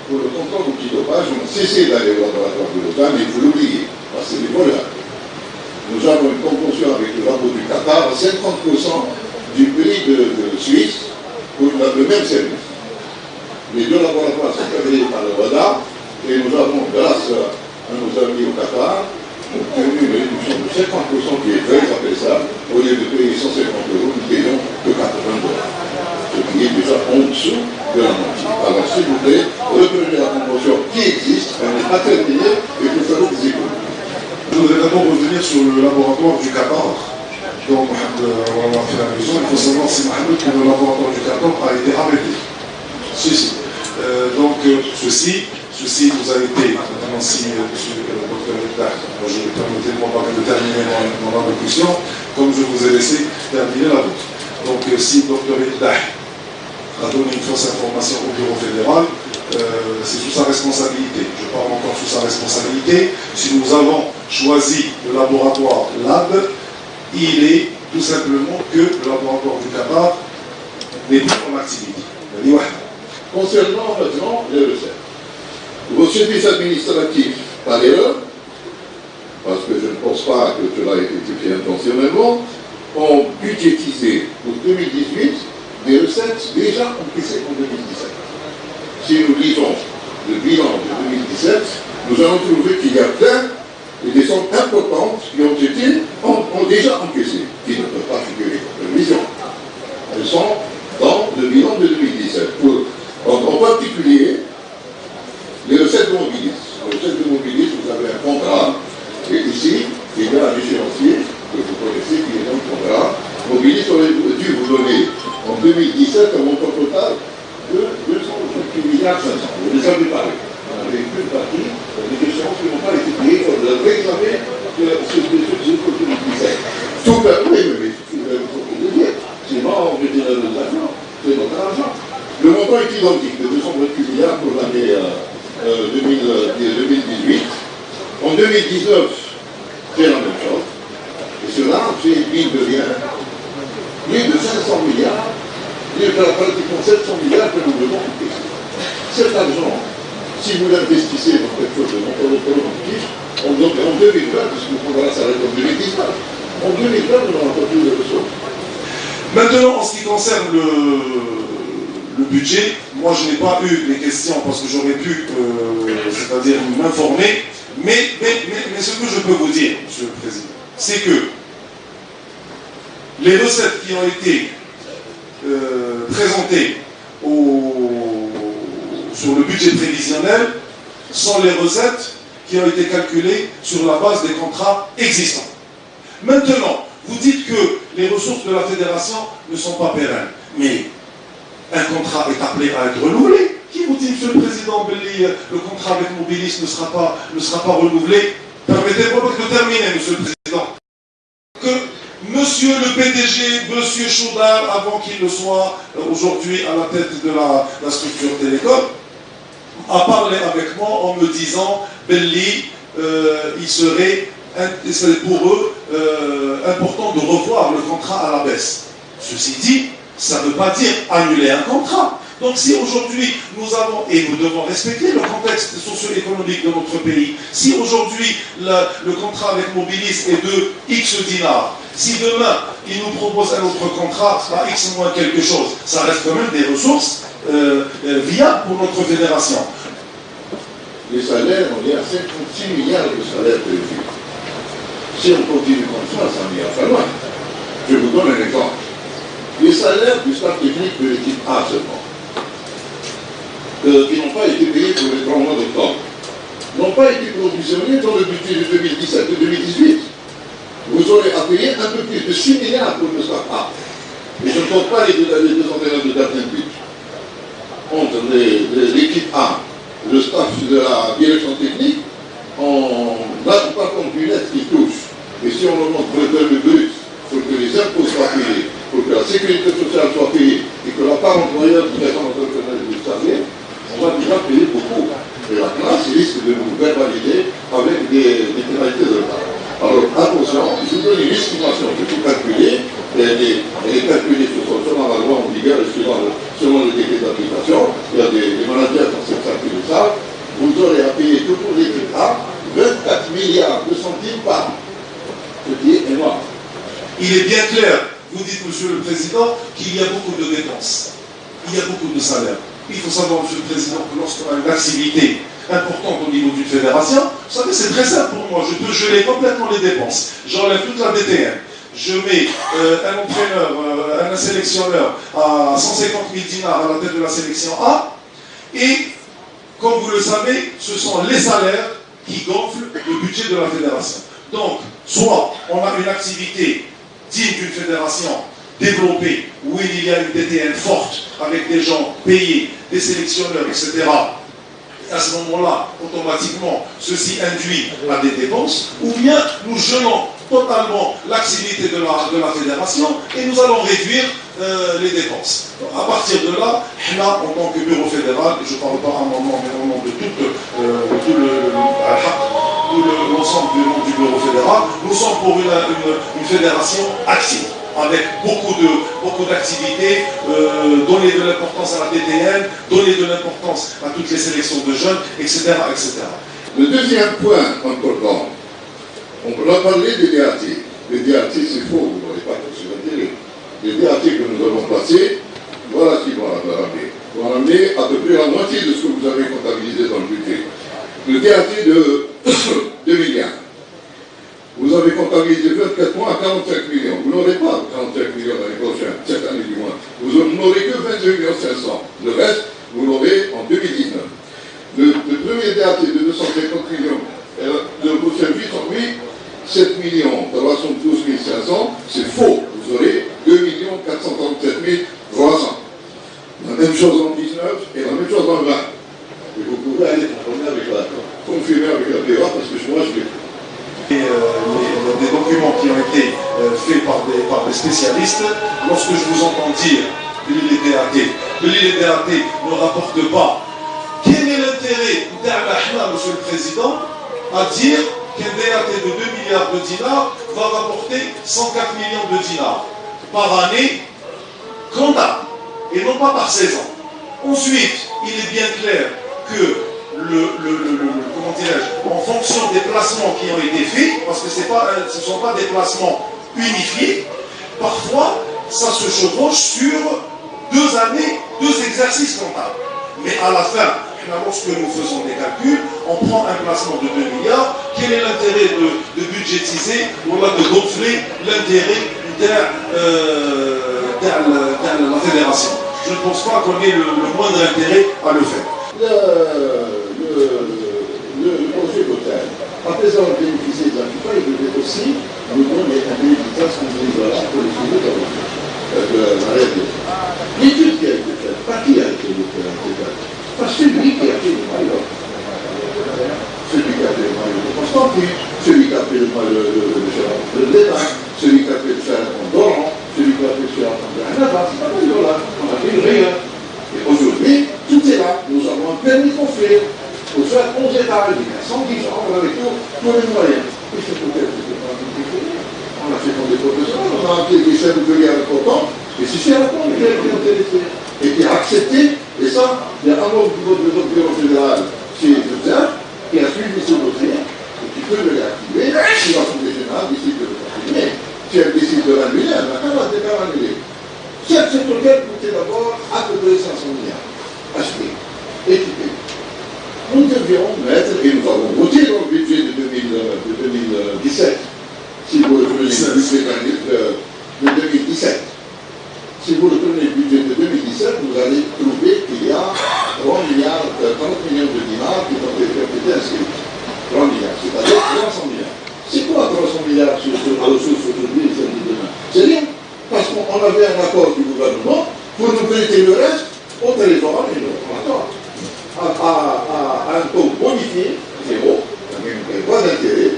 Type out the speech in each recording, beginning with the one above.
pour le contrôle antidopage ont cessé d'aller au laboratoire de Lausanne, et il faut l'oublier, parce que c'est des voleurs. Nous avons une convention avec le labo du Qatar, 50% du prix de Suisse pour le même service. Les deux laboratoires sont agréés par le WADA, et nous avons, grâce à nos amis au Qatar, obtenu une réduction de 50% qui est très appréciable. Au lieu de payer 150 €, nous payons que 80 $. Ce qui est déjà en dessous de la moitié. Alors, s'il vous plaît, reprenez la convention qui existe, elle n'est pas terminée, et vous ferez des économies. Je voudrais d'abord revenir sur le laboratoire du Qatar, dont on a fait allusion. Il faut savoir, c'est Mohamed, que le laboratoire du Qatar a été arrêté. Si. Donc, ceci nous a été, notamment si M. le docteur Eddah, permettez-moi de terminer mon allocution, comme je vous ai laissé terminer la vôtre. Donc, si le docteur Eddah a donné une fausse information au bureau fédéral, c'est sous sa responsabilité. Je parle encore sous sa responsabilité. Si nous avons choisi le laboratoire LAB, il est tout simplement que le laboratoire du Qatar n'est plus en activité. Concernant maintenant les recettes, vos services administratifs, par erreur, parce que je ne pense pas que cela ait été fait intentionnellement, ont budgétisé pour 2018 des recettes déjà encaissées en 2017. Si nous lisons le bilan de 2017, nous allons trouver qu'il y a des sommes importantes qui ont déjà encaissées, qui ne peuvent pas figurer comme prévision. Elles sont dans le bilan de 2017. En particulier, les recettes de mobilisme. Les recettes de mobilisme, vous avez un contrat, et ici, il y a un échéancier que vous connaissez, qui est dans le contrat. Mobilis aurait dû vous donner en 2017 un montant total de 228 milliards 500. Vous les avez parlé. On avait une partie des échéances qui n'ont pas été payées, on les a réclamées sur 2017. Tout à fait, mais il faut le dire. Sinon, on veut dire l'argent, c'est notre argent. Le montant est identique, de 228 milliards pour l'année 2018. En 2019, c'est la même chose. Et cela, c'est mine de rien. Plus de 500 milliards, pratiquement 700 milliards que nous devons encaisser. Cet argent, si vous l'investissez dans quelque chose de non productif, en 2020, puisque le programme s'arrête en 2019, en 2020, nous n'aurons pas plus de ressources. Maintenant, en ce qui concerne le budget, moi je n'ai pas eu les questions parce que j'aurais pu, c'est-à-dire m'informer, mais ce que je peux vous dire, Monsieur le Président, c'est que les recettes qui ont été présentées sur le budget prévisionnel sont les recettes qui ont été calculées sur la base des contrats existants. Maintenant, vous dites que les ressources de la fédération ne sont pas pérennes, mais un contrat est appelé à être renouvelé. Qui vous dit, Monsieur le Président Belli, le contrat avec Mobilis ne sera pas renouvelé? Permettez-moi de terminer, Monsieur le Président. Que Monsieur le PDG, Monsieur Chaudard, avant qu'il ne soit aujourd'hui à la tête de la structure Télécom, a parlé avec moi en me disant, Belli, il serait pour eux important de revoir le contrat à la baisse. Ceci dit, ça ne veut pas dire annuler un contrat. Donc si aujourd'hui nous avons, et nous devons respecter le contexte socio-économique de notre pays, si aujourd'hui le contrat avec Mobilis est de X dinars, si demain il nous propose un autre contrat, à X moins quelque chose, ça reste quand même des ressources viables pour notre fédération. Les salaires, on est à 56 milliards de salaires prévus. Si on continue comme ça n'ira pas loin. Je vous donne un exemple. Les salaires du staff technique de l'équipe A seulement, qui n'ont pas été payés pour les 3 mois d'octobre, n'ont pas été provisionnés dans le budget de 2017 et 2018. Vous aurez à payer un peu plus de 6 milliards pour le staff A. Et je ne compte pas les deux entraîneurs de gardien de but. Entre l'équipe A, le staff de la direction technique, là, par contre, du net qui touche. Et si on augmente le but pour que les impôts soient payés, pour que la sécurité sociale soit payée et que la part employeur du présent entrepreneur du salaire, on va déjà payer beaucoup. Et la classe risque de nous verbaliser avec des pénalités de retard. Alors attention, je vous donne une estimation que vous calculez, elle est calculée selon la loi en vigueur et selon le décret d'application. Il y a des Il est bien clair, vous dites, Monsieur le Président, qu'il y a beaucoup de dépenses. Il y a beaucoup de salaires. Il faut savoir, Monsieur le Président, que lorsqu'on a une activité importante au niveau d'une fédération, vous savez, c'est très simple pour moi. Je peux geler complètement les dépenses. J'enlève toute la DTN. Je mets un entraîneur, un sélectionneur à 150 000 dinars à la tête de la sélection A. Et, comme vous le savez, ce sont les salaires qui gonflent le budget de la fédération. Donc, soit on a une activité digne d'une fédération développée, où il y a une DTN forte, avec des gens payés, des sélectionneurs, etc. À ce moment-là, automatiquement, ceci induit à des dépenses, ou bien nous gelons totalement l'activité de la fédération et nous allons réduire les dépenses. Donc, à partir de là, là, en tant que bureau fédéral, je ne parle pas à mon nom, mais au nom de tout l'ensemble du bureau fédéral, nous sommes pour une fédération active, avec beaucoup d'activités, donner de l'importance à la DTN, donner de l'importance à toutes les sélections de jeunes, etc. etc. Le deuxième point important, on a parlé des DAT. Les DAT, c'est faux, vous ne l'aurez pas sur la télé. Les DAT que nous avons placés, voilà ce qu'ils vont ramener. Ils vont ramener à peu près la moitié de ce que vous avez comptabilisé dans le budget. Le DAT de 2 milliards. Vous avez comptabilisé 24 mois à 45 millions. Vous n'aurez pas 45 millions l'année prochaine, cette année du moins. Vous n'aurez que 22 500 000. Le reste, vous l'aurez en 2019. Le premier DAT de 250 millions de vos services ont mis 7 312 500. C'est faux. Vous aurez 2 437 300. La même chose en 19 et la même chose en 20. Et vous pouvez aller confirmer avec la PA parce que moi je l'ai fait. Des documents qui ont été faits par des spécialistes, lorsque je vous entends dire que l'île DAT ne rapporte pas, quel est l'intérêt d'Al-Ahna, Monsieur le Président, à dire qu'un DAT de 2 milliards de dinars va rapporter 104 millions de dinars par année comptable, et non pas par saison. Ensuite, il est bien clair que comment dirais-je, en fonction des placements qui ont été faits, parce que ce ne sont pas des placements unifiés, parfois ça se chevauche sur 2 années, 2 exercices comptables. Mais à la fin, lorsque nous faisons des calculs, on prend un placement de 2 milliards, quel est l'intérêt de budgétiser ou de gonfler l'intérêt de la fédération? Je ne pense pas qu'on ait le moindre intérêt à le faire. Le projet d'hôtel, après avoir bénéficié de la FIFA, il devait aussi nous donner un billet de 300 000 $ pour les suivis de la règle. L'étude qui a été faite, par qui a été faite? Par celui qui a fait le maillot. Celui qui a fait le maillot de Constantine, celui qui a fait le maillot de l'État, celui qui a fait le Sheraton d'Oran, celui qui a fait le Sheraton de Hanaba, c'est pas maillot là, on a fait rien. Et aujourd'hui, tout est là, nous avons un permis de construire. Pour faire 11 étages, il y a 110 ans, avec tous les moyens. Et ce hôtel, c'était pas un petit. On a fait comme des professionnels, on a appelé des chefs de brigade importants, et c'est Sheraton qui a été intéressé. Et qui a accepté, et ça, il y a un membre du notre bureau fédéral, c'est Joseph, qui a suivi ce dossier, et qui peut le réactiver, si l'Assemblée générale décide de le continuer. Si elle décide de l'annuler, elle n'a qu'à l'annuler. Cet hôtel coûtait d'abord à peu près 500 milliards, acheté, équipé. Nous devions mettre, et nous avons voté dans le budget de 2017, si vous reprenez le budget de 2017, si vous reprenez le budget de 2017, vous allez trouver qu'il y a 30 millions de dinars qui ont été inscrits. 30 milliards, c'est-à-dire 300 milliards. C'est quoi 300 milliards sur ressources aujourd'hui et celles de demain? C'est rien, parce qu'on avait un accord du gouvernement pour nous prêter le reste au territoire et à un taux bonifié, 0, pas d'intérêt,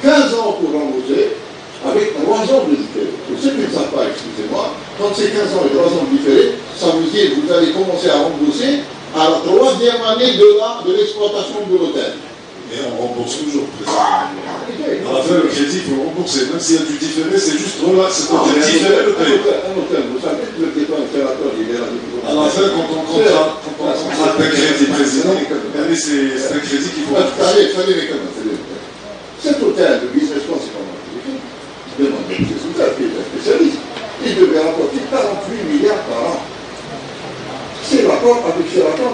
15 ans pour rembourser, avec 3 ans de différé. Pour ceux qui ne savent pas, excusez-moi, quand c'est 15 ans et 3 ans de différé, ça veut dire que vous allez commencer à rembourser à la 3e année de l'exploitation de l'hôtel. Et on rembourse toujours, président. À la fin, le crédit, il faut rembourser. Même s'il y a du différé, c'est juste là, c'est différé le prix. Un hôtel, vous savez que le départ installateur, il est là depuis à la fin, quand on contracte un crédit président, c'est un crédit qu'il faut rembourser. Cet hôtel, le business plan, c'est pas moi qui l'ai fait. Demandez, c'est tout à fait. il devait rapporter 48 milliards par an. C'est l'accord avec Sheraton.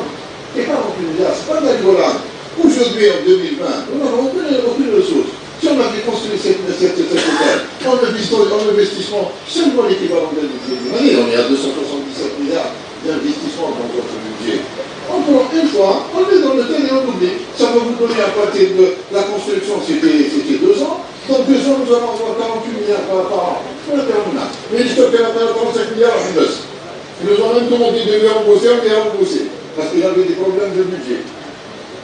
Et 48 milliards, ce n'est pas de la rigolade. Aujourd'hui, en 2020, on n'a aucune ressource. Si on avait construit cette hôtel, en investissement, seulement l'équivalent d'un budget d'une année, on est à 277 milliards d'investissement dans notre budget. Encore une fois, on est dans le tel et on oublie. Ça va vous donner à partir de la construction, c'était 2 ans. Dans 2 ans, nous allons avoir 48 milliards par an. On est terminable. Mais l'histoire qu'elle a 45 milliards à Honduras. Ils nous ont même demandé de les rembourser, on les a remboursés. Parce qu'il y avait des problèmes de budget.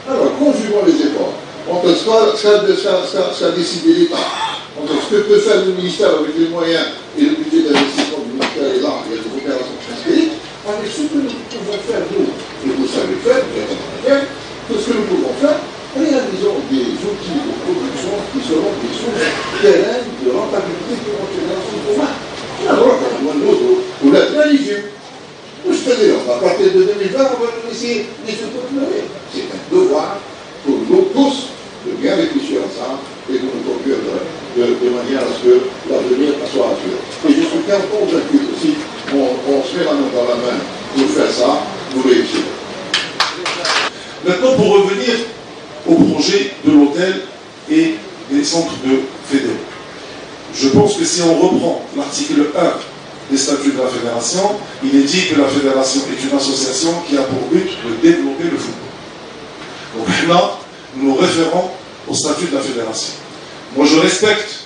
Alors, conjuguons les efforts. Entre ce qu'a décidé l'État, entre ce que peut faire le ministère avec les moyens et le budget d'investissement du ministère et là, il y a des opérations transférées, avec ce que nous pouvons faire, nous, et vous savez faire, vous êtes en train de faire, tout ce que nous pouvons faire, réalisons des outils de production qui seront des sources pérennes de rentabilité pour notre génération commun. Alors, quand on vous l'êtes religieux. Nous, c'est-à-dire, à partir de 2020, on va nous laisser les soutenir. C'est un devoir pour nous tous de bien réfléchir à ça et de nous conduire de manière à ce que l'avenir soit assuré. Et je suis bien convaincu que si on se met la main dans la main pour faire ça, nous réussirons. Maintenant, pour revenir au projet de l'hôtel et des centres de fédéraux. Je pense que si on reprend l'article 1 des statuts de la fédération, il est dit que la fédération est une association qui a pour but de développer le football. Donc là, nous nous référons au statut de la fédération. Moi, je respecte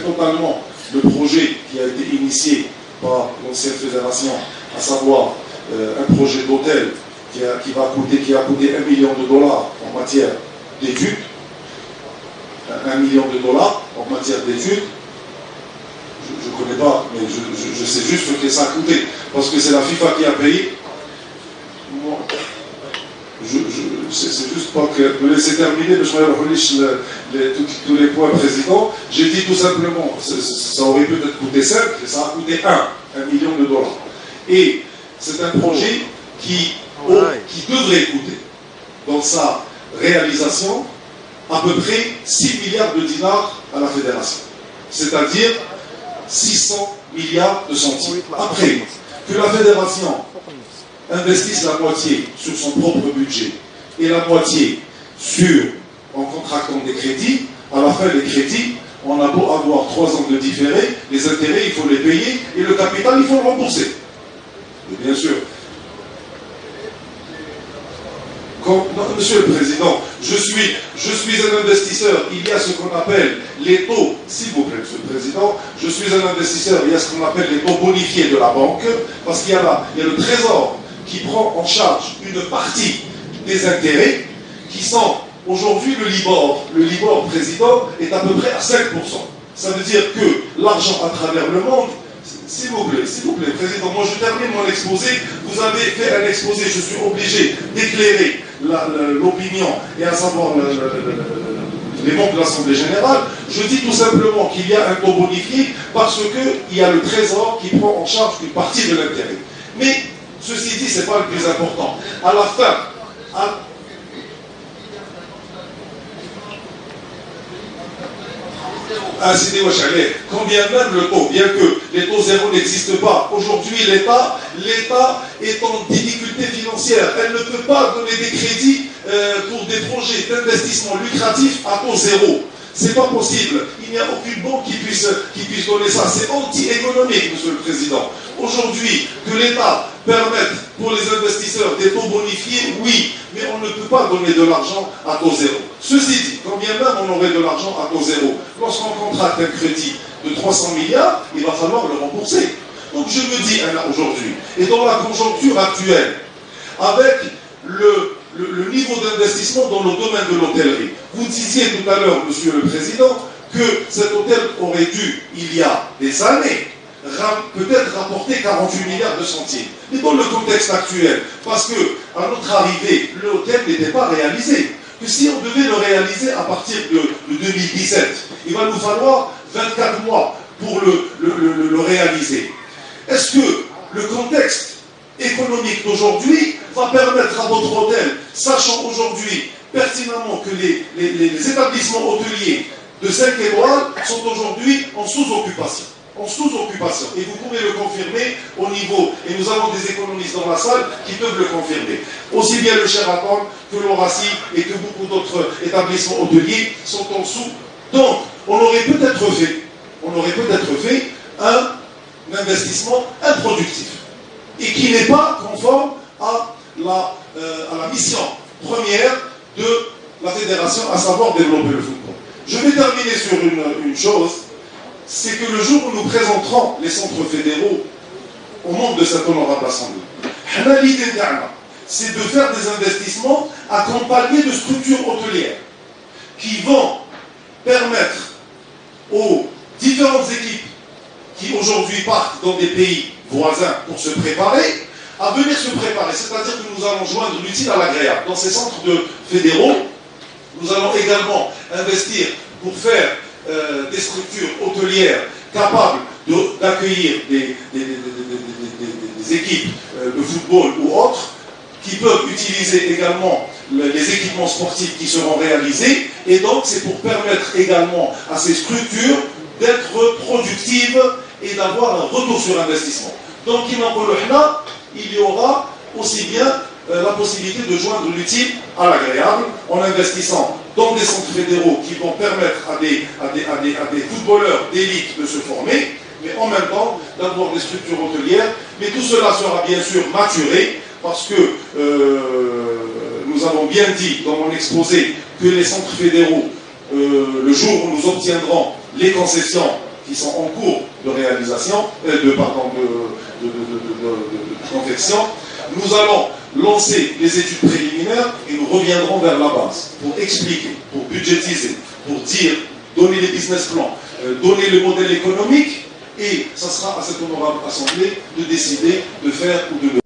totalement le projet qui a été initié par l'ancienne fédération, à savoir un projet d'hôtel qui a coûté $1 million en matière d'études. $1 million en matière d'études. Je ne connais pas, mais je sais juste ce que ça a coûté. Parce que c'est la FIFA qui a payé. Moi, c'est juste pas que me laisser terminer, mais je vais tous les points présidents. J'ai dit tout simplement, ça aurait peut-être coûté 5, mais ça a coûté $1 million. Et c'est un projet qui devrait coûter, dans sa réalisation, à peu près 6 milliards de dinars à la fédération. C'est-à-dire 600 milliards de centimes. Après, que la fédération investisse la moitié sur son propre budget et la moitié en contractant des crédits, à la fin des crédits, on a beau avoir 3 ans de différé, les intérêts, il faut les payer et le capital, il faut le rembourser. Et bien sûr. Monsieur le Président, je suis un investisseur, il y a ce qu'on appelle les taux, s'il vous plaît, Monsieur le Président, je suis un investisseur, il y a ce qu'on appelle les taux bonifiés de la banque, parce qu'il y a le Trésor qui prend en charge une partie des intérêts qui sont aujourd'hui le Libor président est à peu près à 5%. Ça veut dire que l'argent à travers le monde, s'il vous plaît, Président, moi je termine mon exposé, vous avez fait un exposé, je suis obligé d'éclairer l'opinion et à savoir les membres de l'Assemblée Générale. Je dis tout simplement qu'il y a un taux bonifié parce qu'il y a le Trésor qui prend en charge une partie de l'intérêt. Mais ceci dit, ce n'est pas le plus important. À la fin, combien même le taux, bien que les taux zéro n'existent pas, aujourd'hui l'État est en difficulté financière. Elle ne peut pas donner des crédits pour des projets d'investissement lucratifs à taux zéro. C'est pas possible. Il n'y a aucune banque qui puisse donner ça. C'est anti-économique, Monsieur le Président. Aujourd'hui, que l'État permette pour les investisseurs des taux bonifiés, oui, mais on ne peut pas donner de l'argent à taux zéro. Ceci dit, quand bien même on aurait de l'argent à taux zéro, lorsqu'on contracte un crédit de 300 milliards, il va falloir le rembourser. Donc je me dis aujourd'hui, et dans la conjoncture actuelle, avec le niveau d'investissement dans le domaine de l'hôtellerie. Vous disiez tout à l'heure, Monsieur le Président, que cet hôtel aurait dû, il y a des années, peut-être rapporter 48 milliards de centimes. Mais dans le contexte actuel, parce qu'à notre arrivée, l'hôtel n'était pas réalisé. Que si on devait le réaliser à partir de 2017, il va nous falloir 24 mois pour le réaliser. Est-ce que le contexte économique d'aujourd'hui va permettre à votre hôtel, sachant aujourd'hui pertinemment que les établissements hôteliers de 5 étoiles sont aujourd'hui en sous-occupation? en sous-occupation. Et vous pourrez le confirmer au niveau, et nous avons des économistes dans la salle qui peuvent le confirmer. Aussi bien le Sheraton que l'Horaci et que beaucoup d'autres établissements hôteliers sont en dessous. Donc, on aurait peut-être fait un investissement improductif et qui n'est pas conforme à la mission première de la fédération, à savoir développer le football. Je vais terminer sur une chose, c'est que le jour où nous présenterons les centres fédéraux au monde de cette honorable assemblée, l'idée c'est de faire des investissements accompagnés de structures hôtelières qui vont permettre aux différentes équipes qui aujourd'hui partent dans des pays voisins pour se préparer, à venir se préparer. C'est-à-dire que nous allons joindre l'utile à l'agréable. Dans ces centres fédéraux, nous allons également investir pour faire des structures hôtelières capables d'accueillir des équipes de football ou autres, qui peuvent utiliser également les équipements sportifs qui seront réalisés. Et donc, c'est pour permettre également à ces structures d'être productives et d'avoir un retour sur investissement. Donc, il y aura aussi bien la possibilité de joindre l'utile à l'agréable en investissant dans des centres fédéraux qui vont permettre à des footballeurs d'élite de se former, mais en même temps d'avoir des structures hôtelières. Mais tout cela sera bien sûr maturé parce que nous avons bien dit dans mon exposé que les centres fédéraux, le jour où nous obtiendrons les concessions qui sont en cours de réalisation, de confection, nous allons lancer les études préliminaires et nous reviendrons vers la base pour expliquer, pour budgétiser, pour dire, donner les business plans, donner le modèle économique, et ça sera à cette honorable assemblée de décider de faire ou de ne